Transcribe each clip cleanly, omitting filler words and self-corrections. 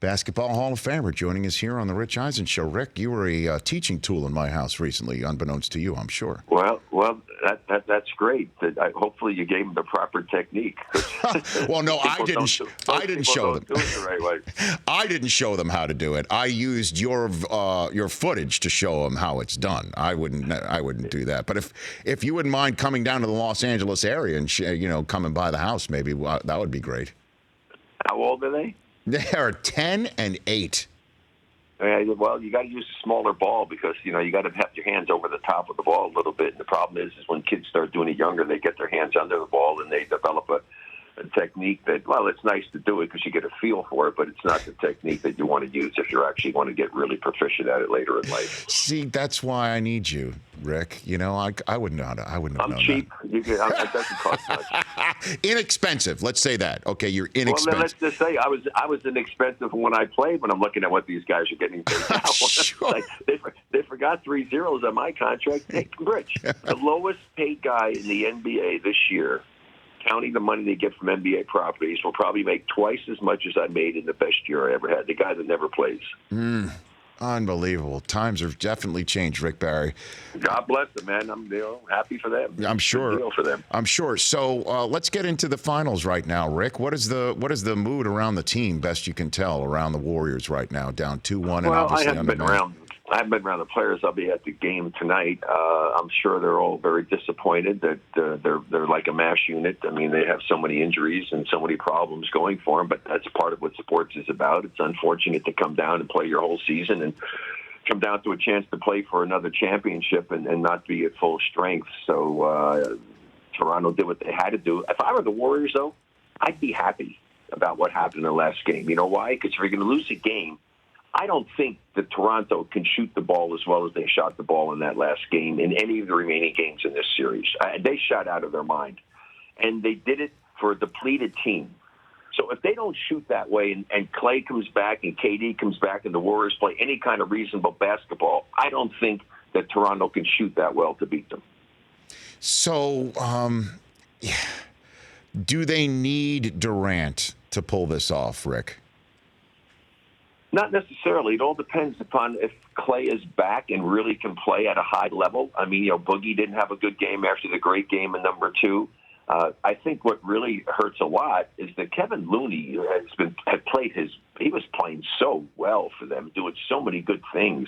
Basketball Hall of Famer joining us here on the Rich Eisen Show. Rick, you were a teaching tool in my house recently, unbeknownst to you, I'm sure. Well, that's great. Hopefully, you gave them the proper technique. Well, no, I didn't show them. Do it the right way. I didn't show them how to do it. I used your footage to show them how it's done. I wouldn't do that. But if you wouldn't mind coming down to the Los Angeles area and coming by the house, maybe that would be great. How old are they? They are 10 and 8. Well, you got to use a smaller ball because, you got to have your hands over the top of the ball a little bit. And the problem is when kids start doing it younger, they get their hands under the ball and they develop a technique that, well, it's nice to do it because you get a feel for it, but it's not the technique that you want to use if you actually want to get really proficient at it later in life. See, that's why I need you, Rick. I wouldn't know how to. I wouldn't have known I'm cheap. That. It doesn't cost much. Inexpensive. Let's say that. Okay, you're inexpensive. Well, then let's just say I was inexpensive when I played. When I'm looking at what these guys are getting paid now, Sure. they forgot 3 zeros on my contract. Hey, Rich, the lowest paid guy in the NBA this year, counting the money they get from NBA properties, will probably make twice as much as I made in the best year I ever had. The guy that never plays. Unbelievable. Times have definitely changed, Rick Barry. God bless them, man. I'm happy for them. I'm sure. Good deal for them. I'm sure. So let's get into the finals right now, Rick. What is the mood around the team, best you can tell, around the Warriors right now, down 2-1, and obviously I haven't been around the players. I'll be at the game tonight. I'm sure they're all very disappointed that they're like a mash unit. I mean, they have so many injuries and so many problems going for them, but that's part of what sports is about. It's unfortunate to come down and play your whole season and come down to a chance to play for another championship and not be at full strength. So Toronto did what they had to do. If I were the Warriors, though, I'd be happy about what happened in the last game. You know why? Because if you're going to lose a game, I don't think that Toronto can shoot the ball as well as they shot the ball in that last game in any of the remaining games in this series. They shot out of their mind. And they did it for a depleted team. So if they don't shoot that way and Clay comes back and KD comes back and the Warriors play any kind of reasonable basketball, I don't think that Toronto can shoot that well to beat them. So do they need Durant to pull this off, Rick? Not necessarily. It all depends upon if Clay is back and really can play at a high level. I mean, Boogie didn't have a good game after the great game in number 2. I think what really hurts a lot is that Kevin Looney he was playing so well for them, doing so many good things,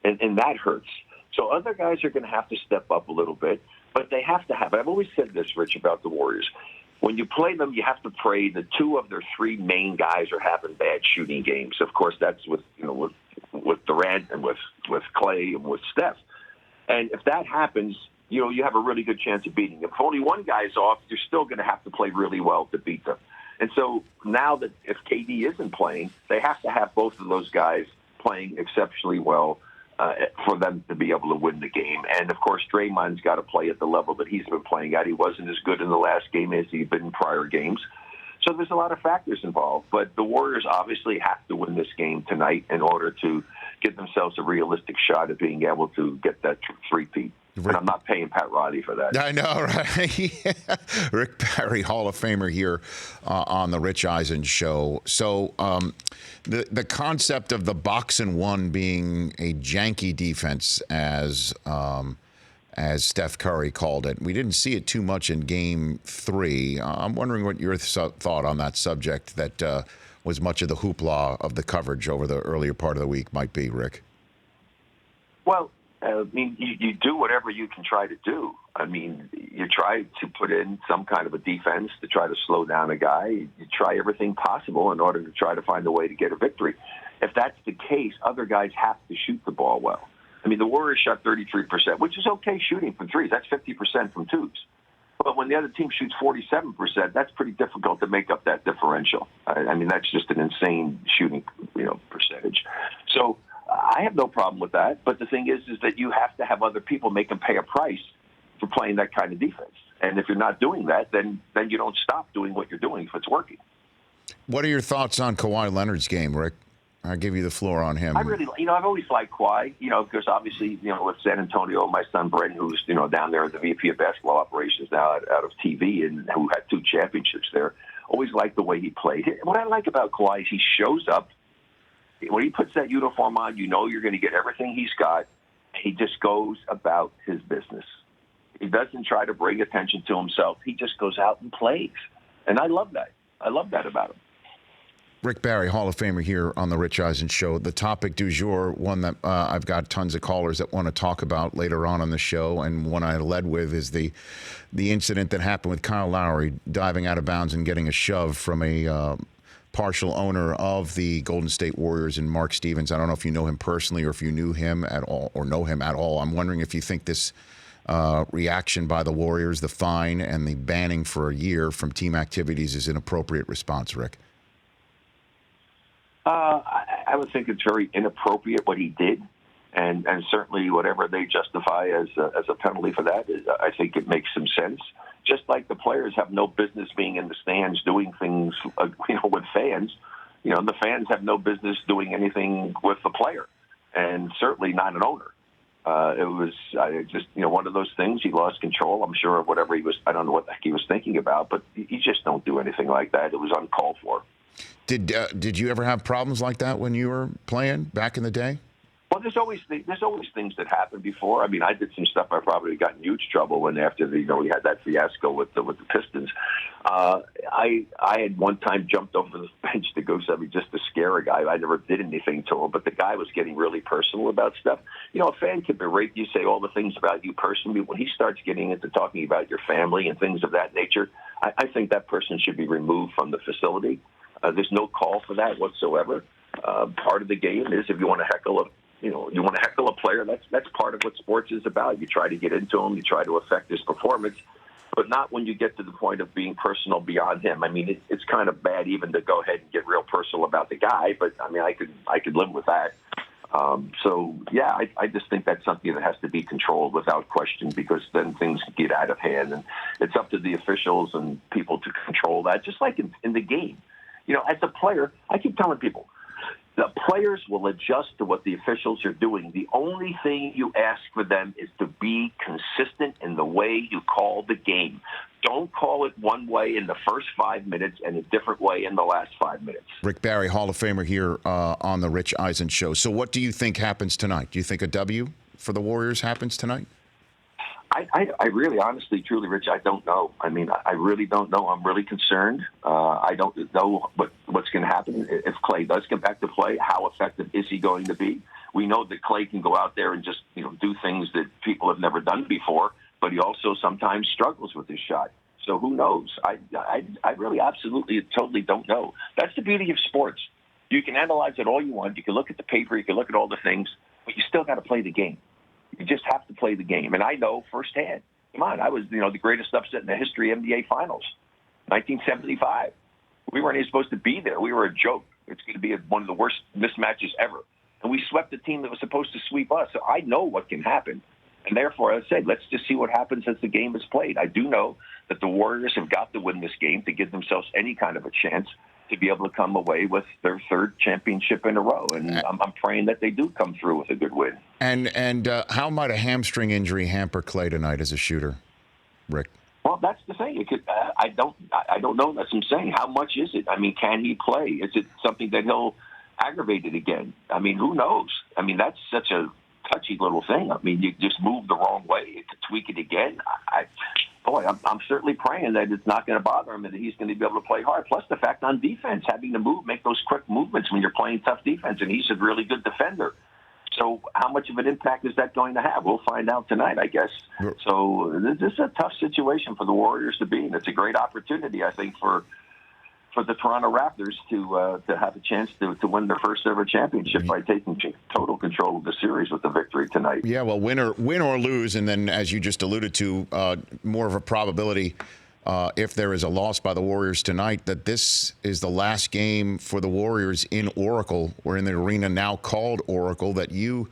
and that hurts. So other guys are going to have to step up a little bit, but they have to have. I've always said this, Rich, about the Warriors. When you play them, you have to pray that 2 of their 3 main guys are having bad shooting games. Of course, that's with Durant and with Clay and with Steph. And if that happens, you have a really good chance of beating them. If only one guy's off, you're still going to have to play really well to beat them. And so now that if KD isn't playing, they have to have both of those guys playing exceptionally well for them to be able to win the game. And, of course, Draymond's got to play at the level that he's been playing at. He wasn't as good in the last game as he'd been in prior games. So there's a lot of factors involved. But the Warriors obviously have to win this game tonight in order to give themselves a realistic shot at being able to get that three-peat. And I'm not paying Pat Riley for that. I know, right? Rick Barry, Hall of Famer here on the Rich Eisen Show. So the concept of the box and one being a janky defense, as Steph Curry called it, we didn't see it too much in Game 3. I'm wondering what your thought on that subject that was much of the hoopla of the coverage over the earlier part of the week might be, Rick. Well, I mean, you do whatever you can try to do. I mean, you try to put in some kind of a defense to try to slow down a guy. You try everything possible in order to try to find a way to get a victory. If that's the case, other guys have to shoot the ball well. I mean, the Warriors shot 33%, which is okay shooting from threes. That's 50% from twos. But when the other team shoots 47%, that's pretty difficult to make up that differential. I mean, that's just an insane shooting, percentage. So I have no problem with that. But the thing is that you have to have other people make them pay a price for playing that kind of defense. And if you're not doing that, then you don't stop doing what you're doing if it's working. What are your thoughts on Kawhi Leonard's game, Rick? I'll give you the floor on him. I really, I've always liked Kawhi, because obviously, with San Antonio, my son Brent, who's, down there as the VP of basketball operations now out of TV and who had 2 championships there, always liked the way he played. What I like about Kawhi is he shows up When he puts that uniform on, you know you're going to get everything he's got. He just goes about his business. He doesn't try to bring attention to himself. He just goes out and plays. And I love that. I love that about him. Rick Barry, Hall of Famer here on the Rich Eisen Show. The topic du jour, one that I've got tons of callers that want to talk about later on the show, and one I led with is the incident that happened with Kyle Lowry diving out of bounds and getting a shove from a partial owner of the Golden State Warriors and Mark Stevens. I don't know if you know him personally or if you knew him at all or know him at all. I'm wondering if you think this reaction by the Warriors, the fine and the banning for a year from team activities is an appropriate response, Rick. I would think it's very inappropriate what he did, and certainly whatever they justify as a penalty for that, I think it makes some sense. Just like the players have no business being in the stands doing things, with fans. The fans have no business doing anything with the player, and certainly not an owner. It was just one of those things. He lost control. I'm sure of whatever he was. I don't know what the heck he was thinking about, but you just don't do anything like that. It was uncalled for. Did you ever have problems like that when you were playing back in the day? Well, there's always things that happened before. I mean, I did some stuff I probably got in huge trouble when after we had that fiasco with the Pistons. I had one time jumped over the bench to go something just to scare a guy. I never did anything to him, but the guy was getting really personal about stuff. A fan can berate you, say all the things about you personally. When he starts getting into talking about your family and things of that nature, I think that person should be removed from the facility. There's no call for that whatsoever. Part of the game is if you want to heckle a player, that's part of what sports is about. You try to get into him, you try to affect his performance, but not when you get to the point of being personal beyond him. I mean, it's kind of bad even to go ahead and get real personal about the guy, but I mean, I could live with that. I just think that's something that has to be controlled without question, because then things get out of hand, and it's up to the officials and people to control that, just like in the game. As a player, I keep telling people, the players will adjust to what the officials are doing. The only thing you ask for them is to be consistent in the way you call the game. Don't call it one way in the first 5 minutes and a different way in the last 5 minutes. Rick Barry, Hall of Famer here on the Rich Eisen Show. So what do you think happens tonight? Do you think a W for the Warriors happens tonight? I really, honestly, truly, Rich, I don't know. I mean, I really don't know. I'm really concerned. I don't know what's going to happen if Clay does come back to play. How effective is he going to be? We know that Clay can go out there and just do things that people have never done before, but he also sometimes struggles with his shot. So who knows? I really absolutely totally don't know. That's the beauty of sports. You can analyze it all you want. You can look at the paper. You can look at all the things, but you still got to play the game. You just have to play the game. And I know firsthand. Come on, I was the greatest upset in the history of NBA Finals, 1975. We weren't even supposed to be there. We were a joke. It's going to be one of the worst mismatches ever. And we swept the team that was supposed to sweep us. So I know what can happen. And therefore, as I said, let's just see what happens as the game is played. I do know that the Warriors have got to win this game to give themselves any kind of a chance to be able to come away with their third championship in a row. And I'm praying that they do come through with a good win. And how might a hamstring injury hamper Clay tonight as a shooter, Rick? Well, that's the thing. It could, I don't know. That's what I'm saying. How much is it? I mean, can he play? Is it something that he'll aggravate it again? I mean, who knows? I mean, that's such a touchy little thing. I mean, you just move the wrong way. It could tweak it again. I'm certainly praying that it's not going to bother him and that he's going to be able to play hard. Plus the fact on defense, having to make those quick movements when you're playing tough defense, and he's a really good defender. So how much of an impact is that going to have? We'll find out tonight, I guess. So this is a tough situation for the Warriors to be in. It's a great opportunity, I think, for the Toronto Raptors to have a chance to win their first ever championship by taking total control of the series with the victory tonight. Yeah, well, win or lose, and then as you just alluded to, more of a probability if there is a loss by the Warriors tonight that this is the last game for the Warriors in Oracle, or in the arena now called Oracle, that you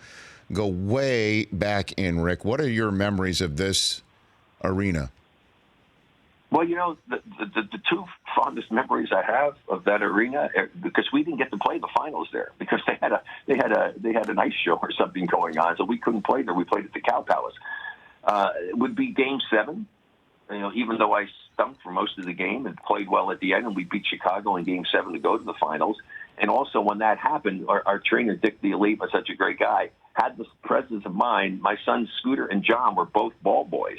go way back in, Rick. What are your memories of this arena? Well, the two fondest memories I have of that arena, because we didn't get to play the finals there because they had an ice show or something going on, so we couldn't play there. We played at the Cow Palace. It would be Game 7. Even though I stunk for most of the game and played well at the end, and we beat Chicago in Game 7 to go to the finals. And also, when that happened, our trainer, Dick DeLeap, was such a great guy, had the presence of mind. My sons, Scooter and John, were both ball boys.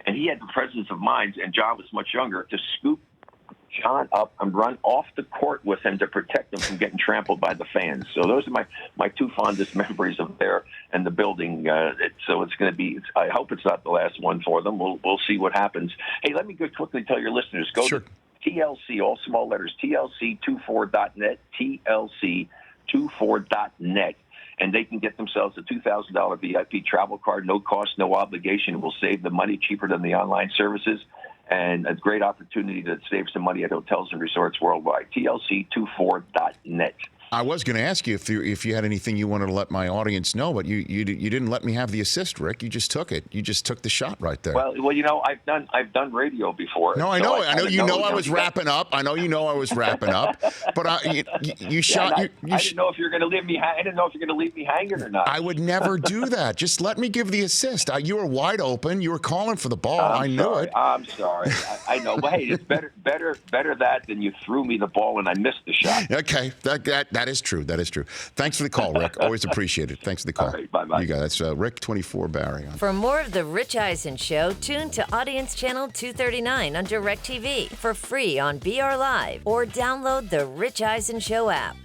And he had the presence of mind, and John was much younger, to scoop John up and run off the court with him to protect him from getting trampled by the fans. So those are my two fondest memories of there and the building. So it's going to be. I hope it's not the last one for them. We'll see what happens. Hey, let me go quickly tell your listeners. Go Sure. to TLC, all small letters, TLC24.net, TLC24.net. And they can get themselves a $2,000 VIP travel card, no cost, no obligation. It will save them money, cheaper than the online services, and a great opportunity to save some money at hotels and resorts worldwide. TLC24.net. I was going to ask you if you had anything you wanted to let my audience know, but you didn't let me have the assist, Rick. You just took it. You just took the shot right there. Well, you know, I've done radio before. No, I know. I know. You know, I was wrapping up. I know you know I was wrapping up. But you shot. I didn't know if you're going to leave me. I didn't know if you're going to leave me hanging or not. I would never do that. Just let me give the assist. You were wide open. You were calling for the ball. I knew it. I'm sorry. I know. But hey, it's better that than you threw me the ball and I missed the shot. Okay, that is true. That is true. Thanks for the call, Rick. Always appreciate it. Thanks for the call. All right, bye-bye. You got it. That's Rick 24 Barry. For more of The Rich Eisen Show, tune to Audience Channel 239 on DirecTV for free on BR Live or download the Rich Eisen Show app.